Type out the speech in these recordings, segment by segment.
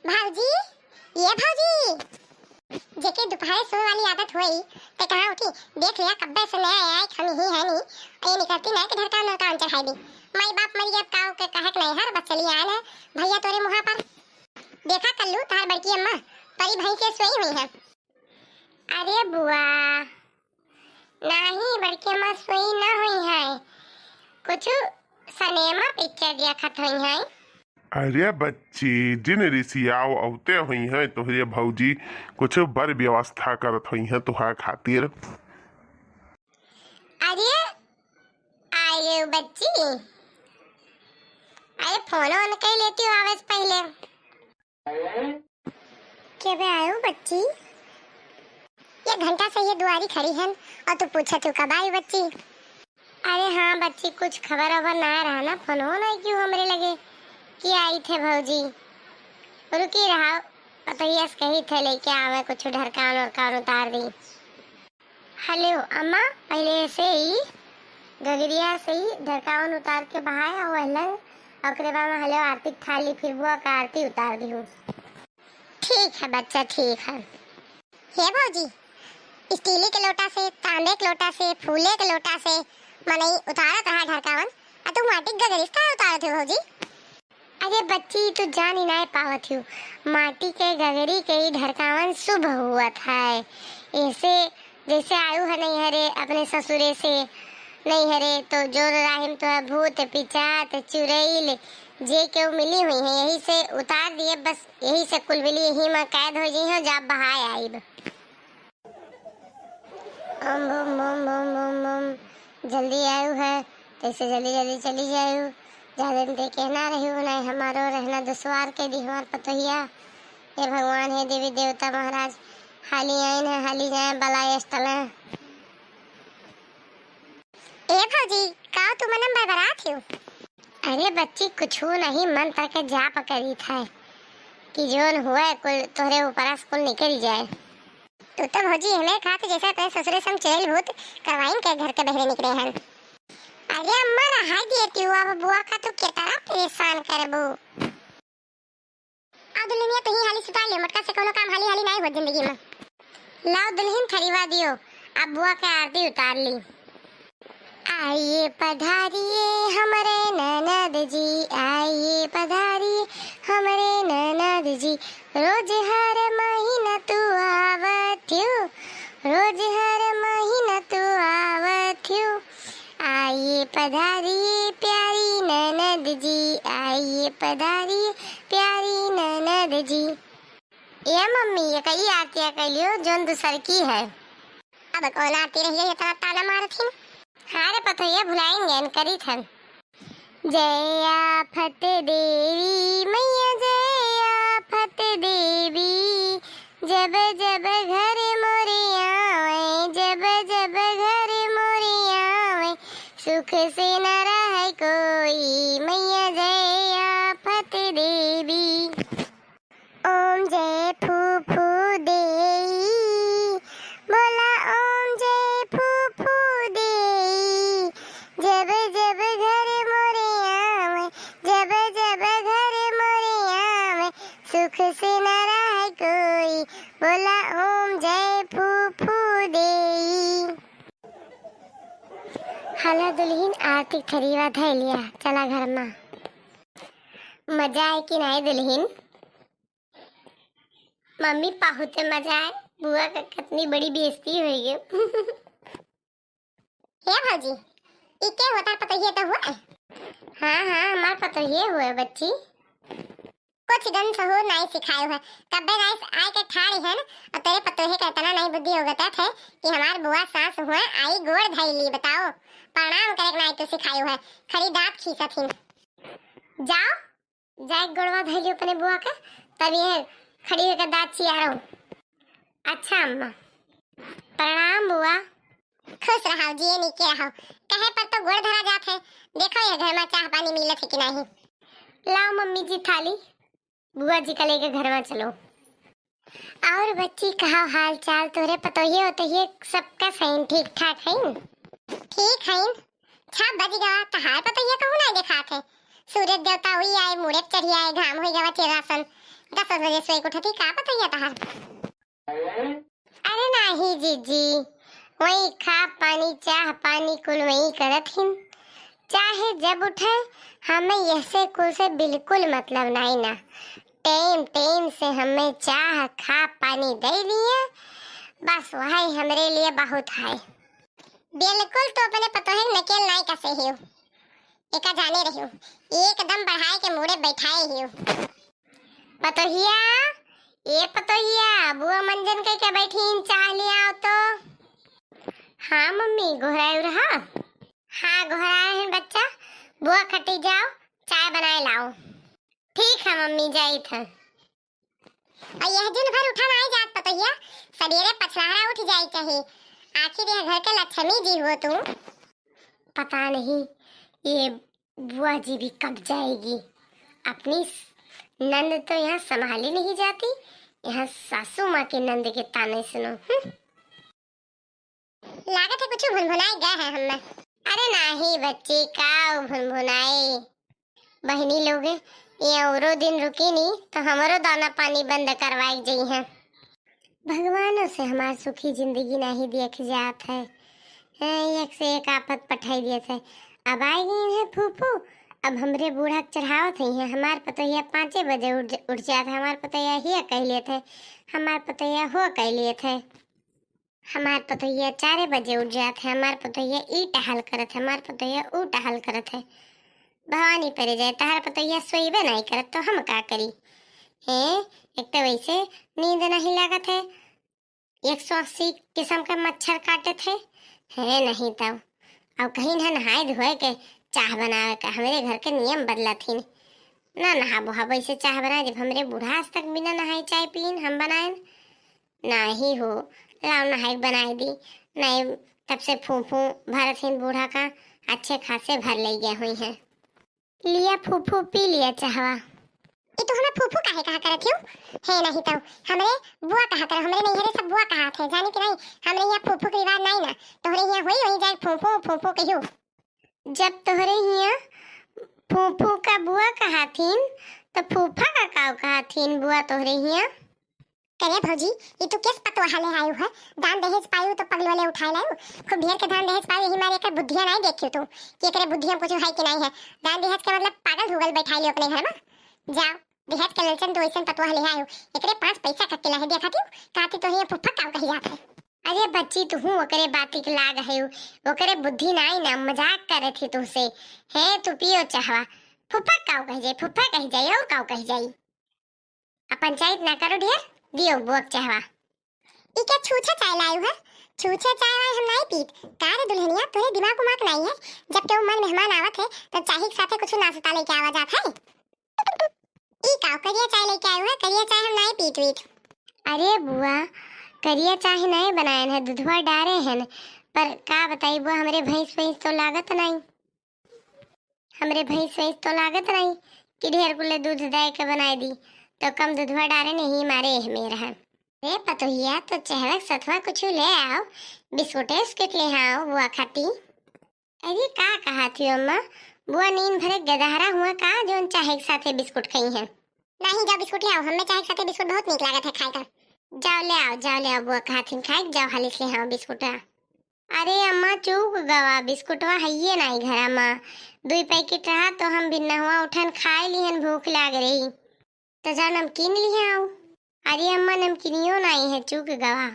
भाऊजी, ये भाऊजी जेके दोपहर सोने वाली आदत हुई ते कहाँ उठी। देख लिया कब्बे से नया आया हम ही है नहीं ये निकलती ना कि ढरका नरका चढ़ाई दी। माई बाप मरी अब काव के कहक नहीं हर बस चली आयल है भैया तोरे मुहा पर देखा कल्लू तार बड़की अम्मा परी भई से सोई हुई है। अरे बुआ नहीं बड़की अम्मा सोई ना हुई है, कुछ सिनेमा पिक्चर देखत हुई है। अरे बच्ची जिन ऋषियाओ अवते हुई हैं तोहरे भौजी कुछ बर व्यवस्था करत हुई हैं तुहार खातिर। अरे आये बच्ची अरे फोन ऑन कर लेती हूँ आवाज पहले क्या बे आयो बच्ची। ये घंटा से ये दुआरी खड़ी है और तू पूछा तू कब आई बच्ची। अरे हाँ बच्ची कुछ खबर अबर ना रहा ना फोन हो ना क्यों हमरे लगे कि आई थे भौजी रुकी रहा तो यस कही थे लेके आवे कुछ ढरकान और कान उतार दी। हेलो अम्मा पहले से ही गगरिया से ही ढरकान उतार के बहाया हुआ है और बाद हेलो आरती थाली फिर बुआ का आरती उतार दी हूँ। ठीक है बच्चा ठीक है। हे भौजी स्टीली के लोटा से तांबे के लोटा से फूले के लोटा से मनई उतारत रहा ढरकावन और तू माटी गगरिस का उतारत हो भौजी। अरे बच्ची तू जान ही नहीं पावत हूँ माटी के गगरी के ही ढरकावन शुभ हुआ था ऐसे जैसे आयु है नहीं हरे अपने ससुरे से नहीं हरे तो जो राहिम तो भूत पिचात चुड़ैल जे के मिली हुई है यही से उतार दिए बस यही से कुल मिली यही में कैद हो जी हो जब बहाय आईब। ओम ओम ओम ओम ओम ओम जल्दी आयु है तैसे जल्दी जल्दी चली जायु ज्यादा दिन देखे ना रही हो नहीं हमारो रहना दुश्वार के दी हमार पतोहिया। ये भगवान है देवी देवता महाराज हाली आइन है हाली जाए बलाय स्थल है। ए भौजी का तू मनम बरबरात हो। अरे बच्ची कुछ हो नहीं मन तक जाप करी था कि जोन हुआ कुल तोहरे ऊपर कुल निकल जाए। तू तो भौजी हमें खाते जैसा तेरे ससुरे सम चेल भूत करवाइन के घर के बहरे निकले हैं। अरे अम्मा रहा देती हूँ अब बुआ का तू कितना परेशान करबू। आ दुल्हनिया तो ही हाली सुता ले मटका से कोनो काम हाली हाली नहीं हो जिंदगी में। लाओ दुल्हन खरीवा दियो अब बुआ का आरती उतार ली। आइए पधारिए हमारे ननद जी आइए पधारिए हमारे ननद जी रोज हर महीना तू आवत हो रोज हर महीना तू आवत हो। आइए पधारिए प्यारी ननद जी आइए पधारिए प्यारी ननद जी। ये मम्मी ये कई आरतियाँ कर लियो जोन दूसर की है अब कौन आरती रही है इतना ताना मारती हारे पता ये भुलाएंगे करी थन। जय आफत देवी मैया जय आफत देवी जब जब घर मोरे आवे जब जब घर मोरे आवे सुख से न रहे कोई मैया जय आफत देवी। ओम जय फू फू देई बोला ओम जय फू फू देई जब जब घर मोरे आवे जब जब घर मोरे आवे सुख से न रहे कोई बोला ओम जय फू फू देई। हाला दुल्हन आरती खरीवा धै लिया चला घर में। मजा आए कि नहीं दुल्हन। मम्मी बहुत मजा आए बुआ का कितनी बड़ी बेइज्जती हुई है। हे भौजी इके होता पता ये तो हुआ। हाँ हाँ हमार पता ये हुआ बच्ची कुछ गन सहूर नहीं सिखाए है कब्बे गाइस आए के ठाड़ी है और तेरे पतोहे का इतना नहीं बुद्धि होगा थे कि हमार बुआ सास हुआ आई गोड़ धैली बताओ प्रणाम करे नहीं तो सिखायो है खड़ी दांत खींचा थी। जाओ जाए गोड़वा धैली अपने बुआ का तब ये खड़ी होकर दांत चिया रहो। अच्छा अम्मा प्रणाम बुआ। खुश रहो जिए नीचे रहो कहे पर तो गोड़ धरा जात है देखो ये घर में चाह पानी मिलत है कि नहीं। लाओ मम्मी जी थाली बुआ जी का लेके घर में चलो। और बच्ची कहा हाल चाल तोरे पतोहिए होते सबका सही ठीक ठाक है। ठीक है छा बज गवा तहार पतोहिए कहूँ नहीं देखा थे सूरज देवता हुई आए मुड़े चढ़ी आए घाम हुई गवा तेरा सन 10 बजे सोई को उठती का पता ही तहार। अरे नाही जीजी, वही खा पानी चाह पानी कुल वही करत हिन, चाहे जब उठे हमें ऐसे कुल से बिल्कुल मतलब नहीं ना। टाइम टाइम से हमें चाह खा पानी दे दिए, बस वही हमरे लिए बहुत है। बिल्कुल तो अपने पतो है नकेल नहीं कसे हियो, एका जाने रहियो, एकदम बढ़ाए के मुड़े बैठाए हियो। पतोहिया, ये पतोहिया, बुआ मंजन कह के बैठी चाह ले आओ तो। हाँ मम्मी गोहराए रहा। हाँ गोहराए हैं बच्चा, बुआ खटी जाओ चाय बनाए लाओ। ठीक है मम्मी जाई था। और यह दिन भर उठा नहीं जात पतोहिया, सवेरे पछलाहरा उठ जाई चाहिए, आखिर यह घर के लक्ष्मी जी हो तुम। पता नहीं ये बुआ जी भी कब जाएगी, अपनी नंद तो यहाँ संभाली नहीं जाती, यहाँ सासू माँ के नंद के ताने सुनो। लागत है कुछ भुनभुनाए गए हैं हमें। अरे नहीं बच्ची का भुनभुनाए, बहनी लोग ये औरो दिन रुकी नहीं तो हमारो दाना पानी बंद करवाई गई है। भगवानों से हमार सुखी जिंदगी नहीं देख जात है, एक से एक आफत पठाई दिए थे। अब आई गई है फूफू, अब हमरे बूढ़ा चढ़ावत है। हमार पतैया 5 बजे उठ जाते, हमार पतैया ही कह लिए थे, हमार पतैया हो कह लिए थे। हमार पतैया 4 बजे उठ जाते, हमार पतैया ई टहल करत है, हमार पतैया ऊ टहल करत है। भवानी परे जाए तहार पतैया सोईबे नहीं करत तो हम का करी है। एक तो वैसे नींद नहीं लागत है, 180 किस्म का मच्छर काटे थे है नहीं तब। अब कहीं ना नहाए धोए के चाह बनावे का हमारे घर के नियम बदला थी ना, नहा बुहा वैसे चाह बनाए। जब हमरे बूढ़ा आज तक बिना नहाए चाय पीन हम बनाए ना ही हो, लाओ नहाई बनाए दी नहीं। तब से फूफू भरत हिंद बूढ़ा का अच्छे खासे भर ले गए हुई हैं। लिया फूफू पी लिया चाहवा। ये तो हमें फूफू काहे कहा करत हूँ है नहीं तो हमरे बुआ कहा कर, हमरे नहीं हरे सब बुआ कहा थे जाने कि नहीं। हमरे यहाँ फूफू के रिवाज नहीं ना, तोहरे यहाँ होई वही जाए फूफू फूफू कहियो। जब तोहरे यहाँ फूफू का बुआ कहा थीन तो फूफा का काव कहा थीन बुआ तोहरे यहाँ। करे भौजी ये तो किस पतवा हाले आयु है, दान दहेज पायु तो पगल वाले उठाए लायु, खूब ढेर के दान दहेज पायु। ही मारे कर बुद्धियां नहीं देखियो तू कि करे बुद्धियां कुछ है कि नहीं है। दान दहेज के मतलब पागल भूगल बैठा लियो अपने घर में। जाओ दहेज के ललचन तो ऐसा पतवा हाले आयु, एकरे 5 पैसा कट्टे लहे देखा थी काती तो ये फुफ्फा काव कही जात है। अरे बच्ची तू हूँ ओकरे बाती के लाग है, ओकरे बुद्धि नहीं ना, मजाक करे थी तुझसे है। तू पियो चाहवा, फुफ्फा काव कह जाए, फुफ्फा कह जाए और काव कह जाए। अब पंचायत ना करो ढेर, दियो बुआक चाहवा। ई क्या छूछा चाय लायु है, छूछा चाय हम नहीं पीत। का रे दुल्हनिया तोरे दिमाग उमाग नहीं है, जब केहू मन मेहमान आवत है तो चाय के साथे कुछ नाश्ता लेके आवा जात है। ई का करिया चाय लेके आयु है, करिया चाय हम नहीं पीत वीत। अरे बुआ करिया चाय नहीं बनाए हैं, दूधवा डारे हैं, पर का बताई बुआ हमरे भैंस तो लागत नहीं, हमरे भैंस तो लागत नहीं कि ढेर कुले दूध दे के बनाए दी, तो कम दूधवा डारे नहीं मारे मेरा है। रे पतोहिया तो चहवक सथवा कुछ ले आओ, बिस्कुट स्किट ले आओ बुआ खाती। अरे का कहा थी अम्मा, बुआ नींद भरे गदहरा हुआ का जो चाहे के साथे बिस्कुट खाई है। नहीं जाओ बिस्कुट ले आओ, हमें चाहे के साथे बिस्कुट बहुत नीक लागत है खाए कर। जाओ ले आओ बुआ खाती खाए जाओ हाली से हाँ बिस्कुट। अरे अम्मा चूक गवा बिस्कुटवा है नहीं घर में, 2 पैकेट रहा तो हम बिना हुआ उठन खाए लिहन, भूख लाग रही तो जाओ नमकीन लिए आओ। अरे अम्मा नमकीनियो नहीं है चूक गवा।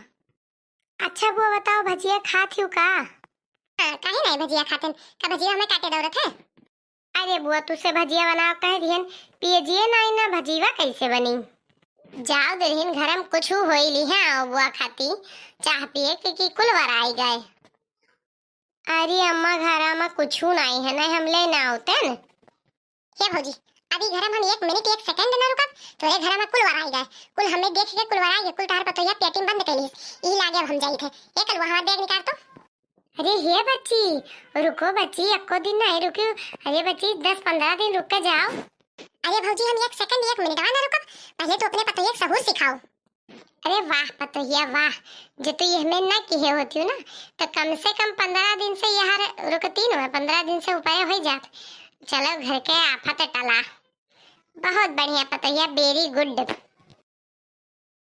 अच्छा बुआ बताओ भजिया खाती हो का? काहे नहीं भजिया खाते का, भजिया हमें काटे दौरत है। अरे बुआ तुसे भजिया बनाओ कहे दिहन, पियजिए नहीं ना भजीवा कैसे बनी। जाओ दिहन घर में कुछ होई ली है आओ बुआ खाती चाह पिए कि कुल वराई गए। अरे अम्मा घर में कुछ नहीं है, नहीं हम ले ना होते न। हे भौजी अभी घर में हम 1 मिनट 1 सेकंड ना रुकब तोरे घर में कुल वराई गए, कुल हमें देख के कुल वराई गए, कुल तार पतोया पेटिंग बंद कर ली ई लागे हम जाई थे। एक कल वहां बैग निकाल तो। अरे हे बच्ची रुको बच्ची, एको दिन नहीं रुकी। अरे बच्ची 10-15 दिन रुक के जाओ। अरे भौजी हम 1 सेकंड 1 मिनट ना रुकब, पहले तो अपने पतोया सबूर सिखाओ। अरे वाह पतोया वाह, जो तू ये में ना किए होती हो ना तो कम से कम 15 दिन से यहाँ रुकती न, 15 दिन से उपाय हो जात। चलो घर के आफत टला, बहुत बढ़िया पतोया, वेरी गुड।